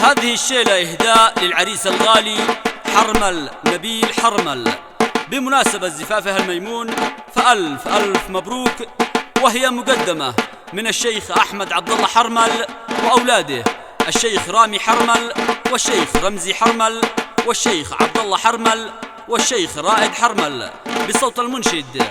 هذه الشيلة إهداء للعريس الغالي حرمل نبيل حرمل بمناسبة زفافها الميمون، فألف ألف مبروك. وهي مقدمة من الشيخ أحمد عبد الله حرمل وأولاده الشيخ رامي حرمل والشيخ رمزي حرمل والشيخ عبد الله حرمل والشيخ رائد حرمل، بصوت المنشد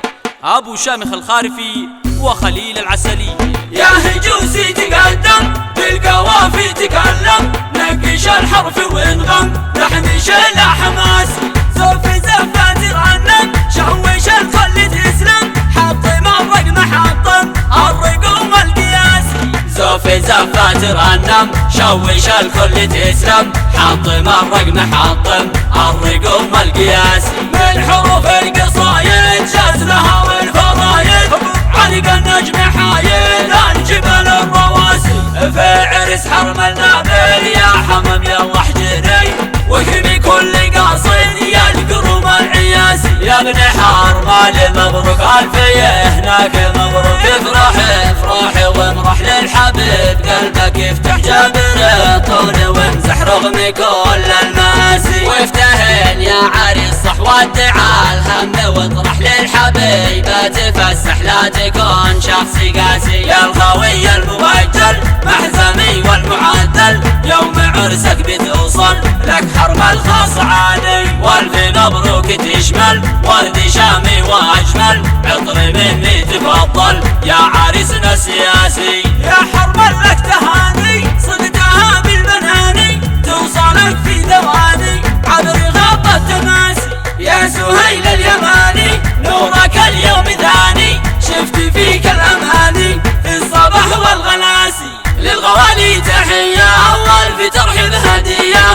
أبو شامخ الخارفي وخليل العسلي. يا هجوسي تقدم بالقوافي تكلم، نقش الحرف وانغم لحن شيل حماسي، زوف زفات ترنم شوش الخل تسلم، حطم الرقم حطم الرقم القياسي. زوف زفات ترنم شوش الخل تسلم، حطم الرقم حطم الرقم القياسي. من حروف القصايد جزلها والفضايد، علق النجم حايل الجبل الرواسي. في عرس حرمل نابل يا حمم يلا احجري، وهمي كل قاصد يا القروم العياسي. يا ابن حرمل مبروك الفيه هناك مبروك، افرحي افرحي وانرح للحبيب، قلبك يفتح جبر طول وامزح رغم كل الماسي. وافتهن يا عريس صح ودعا الهم واطرح للحبيب، تفسح لا تكون شخصي قاسي. يا الغوي المبجل محزمي والمعدل، يوم عرسك بتوصل لك حرمل خاص عالي. والف مبروك تشمل ورد شامي واجمل، عطر مني تفضل يا عريسنا السياسي. يا حرمل لك تهاني صدتها بالمناني، توصلك في ثواني عبر غاب التماسي. يا سهيل اليماني نورك اليوم ثاني، شفت فيك الاماني في الصباح والغناسي. للغوالي تحيه والف ترحيب هديه،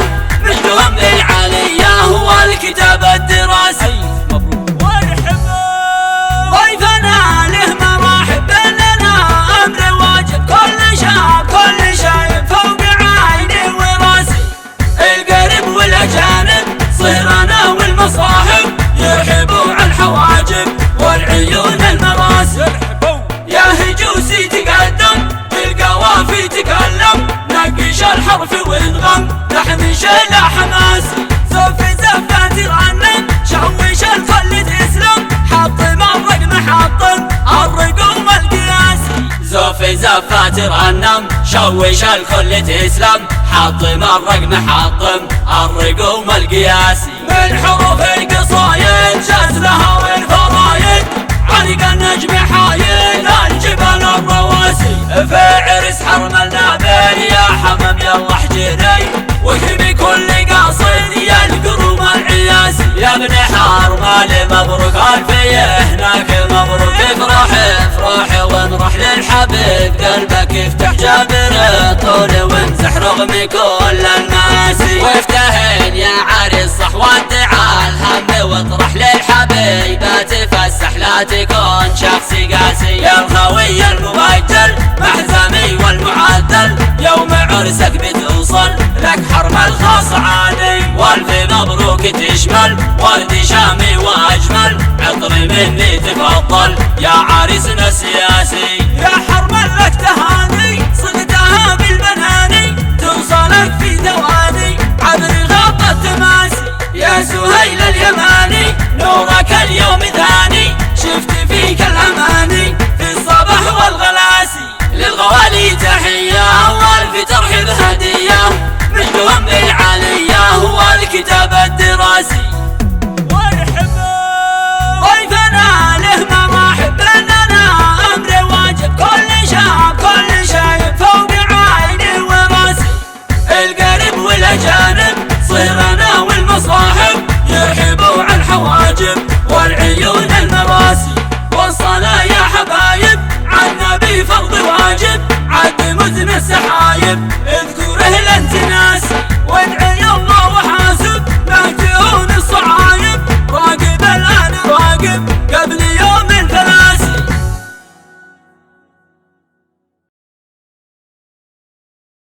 مجدهم للعليه والكتاب الدراسي. ضيفنا له مراحب لنا امر واجب، كل شايب فوق عيني وراسي. القريب والاجانب صيرنا والمصاحب، يرحبوا على الحواجب والعيون المراسي. يا هجوسي تقدم بالقوافي تكلم، نقش الحرف وانغم لحن شيل حماسي. زوف زفات ترنم شوش الخل تسلم، حطم الرقم حطم الرقم القياسي. زوف زفات ترنم شوش الخل تسلم، حطم الرقم حطم الرقم القياسي. من حروف القصايد جزلها والفضايد، علق النجم حايل الجبل الرواسي. في عرس حرمل نابل يا حمم يلا احجري، وهمي كل قاصد يا القروم العياسي. يا ابن حرمل مبروك الفيه هناك مبروك، افرحي افرحي وانرح للحبيب، قلبك يفتح جبر طول وامزح رغم كل الماسي. وافتهن يا عريس صح ودعا الهم واطرح للحبيب، تفسح لا تكون شخصي قاسي. يا الغوي المبجل محزمي والمعدل، يوم عرسك بتوصل لك حرمل خاص عالي. والف مبروك تشمل ورد شامي واجمل، عطر مني تفضل يا عريسنا السياسي. يا حرمل لك تهاني صدتها بالمناني، توصلك في ثواني عبر غاب التماسي. يا سهيل اليماني نورك اليوم ثاني، شفت فيك الاماني في الصباح والغلاسي. للغوالي تحيه والف ترحيب هديه، مجدهم للعليه والكتاب الدراسي.